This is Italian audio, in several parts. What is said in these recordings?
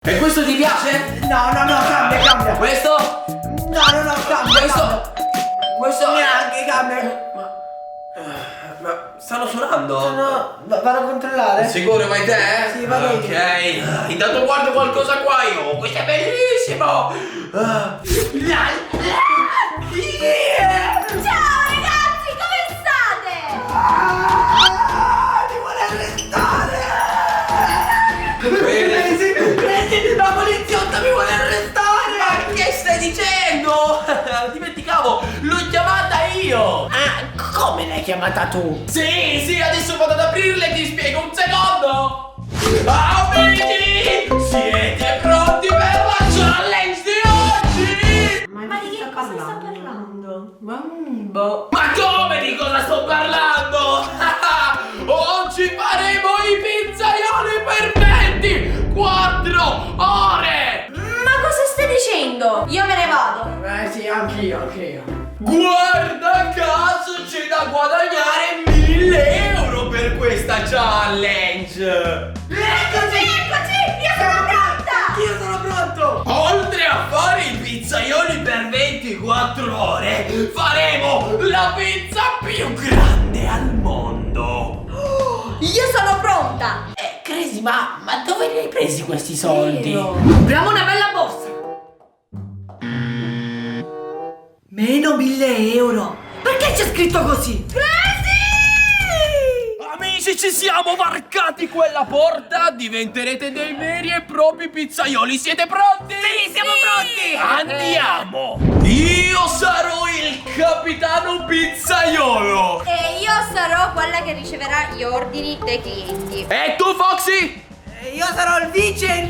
E questo ti piace? No, cambia. Questo? No, cambia. Questo? Neanche cambia. Ma stanno suonando? No, vado a controllare. Sicuro vai te? Sì, vado io. Ok. Intanto guardo qualcosa qua io. Questo è bellissimo. Ciao ragazzi, come state? Mi vuole arrestare. Prendi, la poliziotta mi vuole arrestare. Ma che stai dicendo? Dimenticavo, l'ho chiamata io. Ah, come l'hai chiamata tu? Sì, adesso vado ad aprirle e ti spiego un secondo. Amici, siete pronti per la challenge di oggi? Ma di che cosa sta parlando? Ma come di cosa sto parlando? Oggi faremo i pizzaioli perfetti! 4 ore! Ma cosa stai dicendo? Io me ne vado. Sì, anch'io. Guarda caso c'è da guadagnare 1000 euro per questa challenge! Eccoci, io sono pronta. Io sono pronto. Oltre a fare i pizzaioli per 24 ore, faremo la pizza più grande al mondo! Io sono pronta. Crazy, ma dove li hai presi questi soldi? Apriamo una bella borsa. Meno 1000 euro. Perché c'è scritto così? Amici, ci siamo varcati quella porta, diventerete dei veri e propri pizzaioli, siete pronti? Sì, siamo pronti. Andiamo! Io sarò il capitano pizzaiolo! E io sarò quella che riceverà gli ordini dei clienti. E tu, Foxy? Io sarò il vice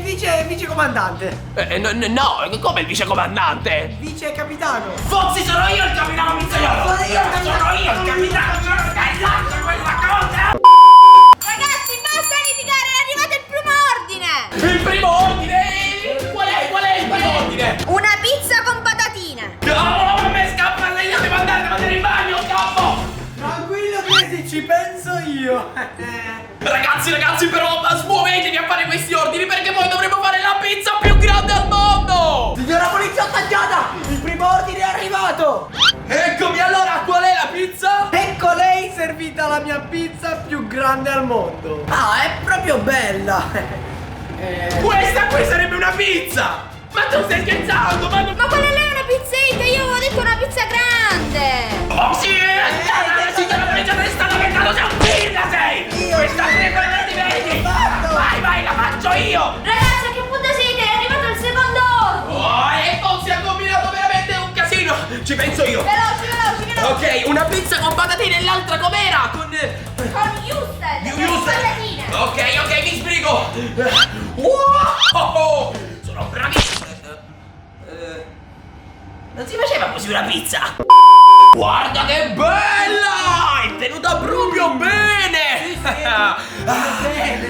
comandante. No, come il vicecomandante? Vice capitano. Foxy, sono io il capitano pizzaiolo! Sono io il capitano! Dai, lascia quella cosa! Ragazzi, basta litigare, è arrivato il primo ordine. Il primo ordine! Qual è il primo ordine? Una pizza con patatine. No, mi scappa, lei devo andare in bagno, scappo! Tranquillo, Crazy, ci penso io. Ragazzi, però smuovetevi a fare questi ordini perché poi dovremo fare la pizza più grande al mondo! Signora poliziotta Giada, il primo ordine è arrivato. Eccomi, allora, qual è la pizza? Ecco lei servita la mia pizza più grande al mondo. Ah, è proprio bella. Questa qui sarebbe una pizza! Ma tu stai scherzando? Ma quella lì è una pizzetta, io avevo detto una pizza grande. Oh sì, la signora poliziotta è stata pensando, sei un pirla sei! Questa qui è quella di vedi! Vai, la faccio io! Ragazzi, a che punto siete? È arrivato il secondo ordine. Oh, e Foxy ha combinato veramente un casino! Ci penso io! Veloci. Ok, una pizza con patatine e l'altra com'era? Con Houston. Houston. Patatine. Ok, mi sbrigo! Wow! Sono bravissimo! Non si faceva così una pizza! Guarda che bella! È tenuta proprio bene!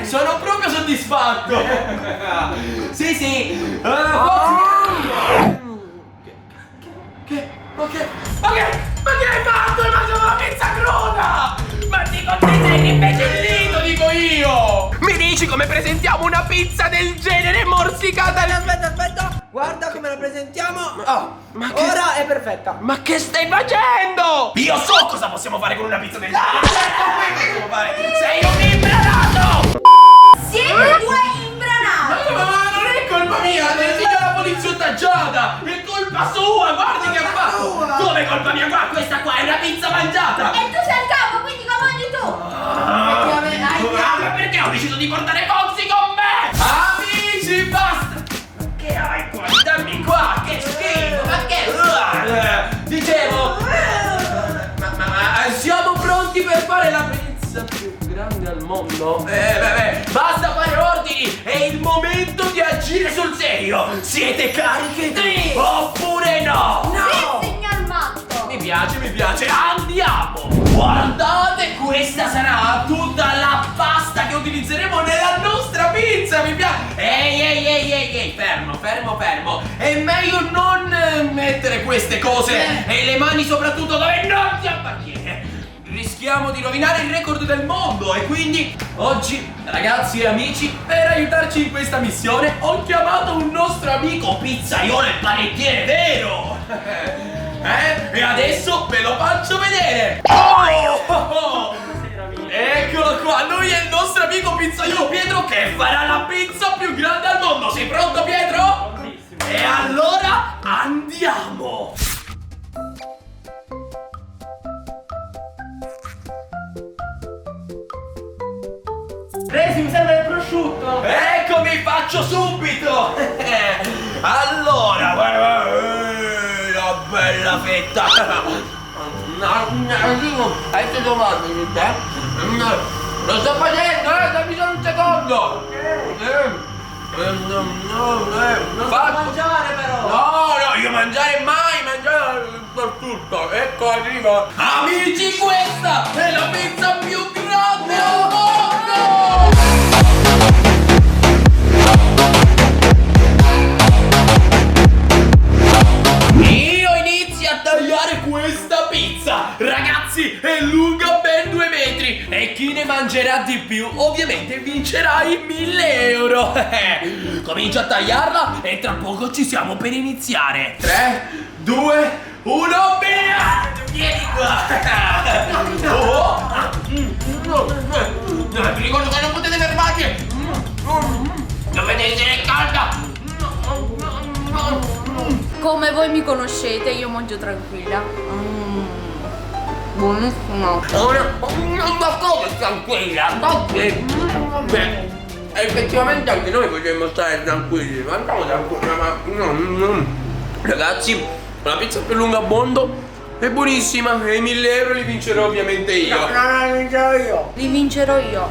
Sono proprio soddisfatto! Sì! Ma che hai fatto? Hai mangiato la pizza cruda! Ma dico te sei imbecillito, dico io! Mi dici come presentiamo una pizza del genere morsicata? Aspetta. Guarda come la presentiamo. Ma che... Ora è perfetta. Ma che stai facendo? Io so cosa possiamo fare con una pizza del genere! Sei un imbranato! Siete due imbranati. Ma non è colpa mia, è signora poliziotta Giada! È colpa sua, guardi che ha fatto! Come colpa mia? Qua, questa qua è una pizza mangiata! E tu sei il capo, quindi comandi tu. Ma perché ho deciso di portare Foxy con me? Amici, basta! Ma che hai qua? Dammi qua! Che schifo! Ma che... Dicevo... Ma siamo pronti per fare la pizza più grande al mondo? Basta fare ordini! È il momento di agire sul serio! Siete cariche? Sì. Oppure no? Sì, signor Matto. Mi piace, andiamo! Guardate, questa sarà tutta la pasta che utilizzeremo nella nostra pizza, mi piace! Ehi, fermo! È meglio non mettere queste cose e le mani soprattutto dove non ti appartiene! rischiamo di rovinare il record del mondo. E quindi oggi, ragazzi e amici, per aiutarci in questa missione ho chiamato un nostro amico pizzaiolo e panettiere vero. E adesso ve lo faccio vedere. Oh! Eccolo qua, lui è il nostro amico pizzaiolo Pietro che farà la pizza più grande al mondo. Sei pronto, Pietro? E allora andiamo. Crazy, mi serve il prosciutto. Eccomi, faccio subito. Allora, guarda, la bella fetta. Adesso domande di te. Lo sto facendo, dammi solo un secondo. Non fa mangiare però. No, io mangiare mai, mangiare per tutto. Ecco, arriva. Amici, questa è la pizza più grande al mondo. Io inizio a tagliare questa pizza. Ragazzi, è lunga ben 2 metri. E chi ne mangerà di più ovviamente vincerà i 1.000 euro. Comincio a tagliarla e tra poco ci siamo per iniziare. 3, 2, 1, via! Vieni qua. Vi ricordo che non potete fermarvi. Dovete essere calda. Come voi mi conoscete, io mangio tranquilla. Buonissimo. Ma come tranquilla? Beh, effettivamente anche noi vogliamo stare tranquilli. Ma andiamo tranquilli. Ragazzi, la pizza più lunga a mondo è buonissima. E i 1.000 euro li vincerò ovviamente io. No, vincerò io. Li vincerò io.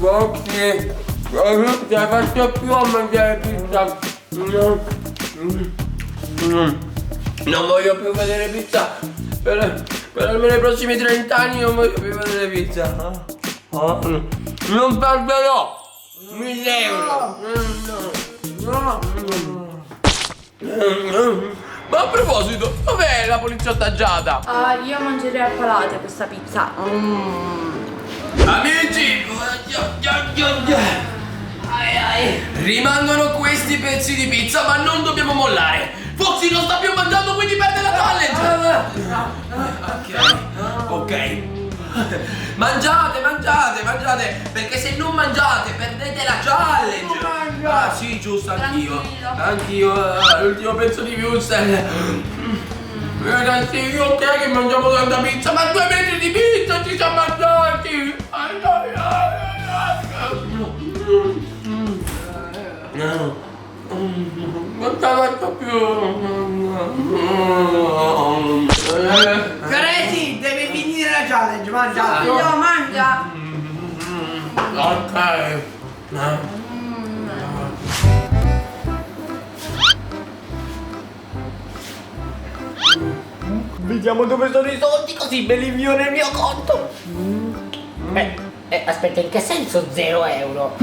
Ok. Non ti faccio più a mangiare pizza. Non voglio più vedere pizza. Per almeno i prossimi 30 anni non voglio più vedere pizza. Non perderò 1.000 euro. Ma a proposito, dov'è la poliziotta Giada? Io mangerei al palate questa pizza. Amici, rimangono questi pezzi di pizza, ma non dobbiamo mollare. Foxy non sta più mangiando, quindi perde la challenge. Ok. Mangiate, perché se non mangiate perdete la challenge. Ah sì, giusto, anch'io. L'ultimo pezzo di wurstel. Ragazzi, io ok che mangiamo tanta pizza, ma 2 metri di pizza ci siamo mangiati. Non te la faccio più. Crazy, devi finire la challenge, mangia. Io mangia. Ok. Vediamo dove sono i soldi così me li invio nel mio conto. Aspetta, in che senso 0 euro?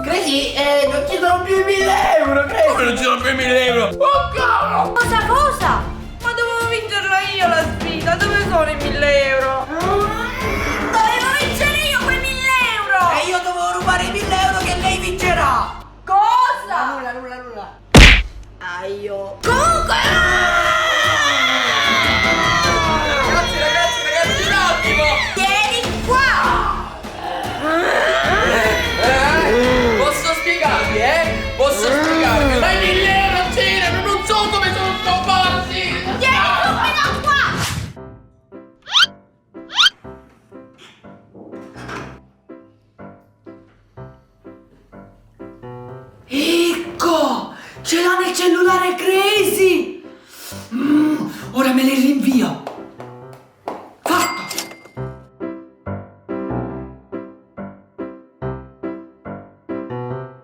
Crazy, non ci sono più i 1.000 euro, Crazy. Come non ci sono più 1.000 euro? Oh cavolo! Cosa? Ma dovevo vincerla io la sfida. Dove sono i 1.000 euro? Dovevo vincere io quei 1.000 euro. E io dovevo rubare i 1.000 euro che lei vincerà. Cosa? Nulla. Aio. Comunque. Ragazzi, un attimo! Vieni qua. Posso spiegarvi? Ma i 1.000 euro c'erano, non so come sono scappati! Vieni subito qua. Ecco, ce l'ha nel cellulare Crazy. Ora me le rinvio.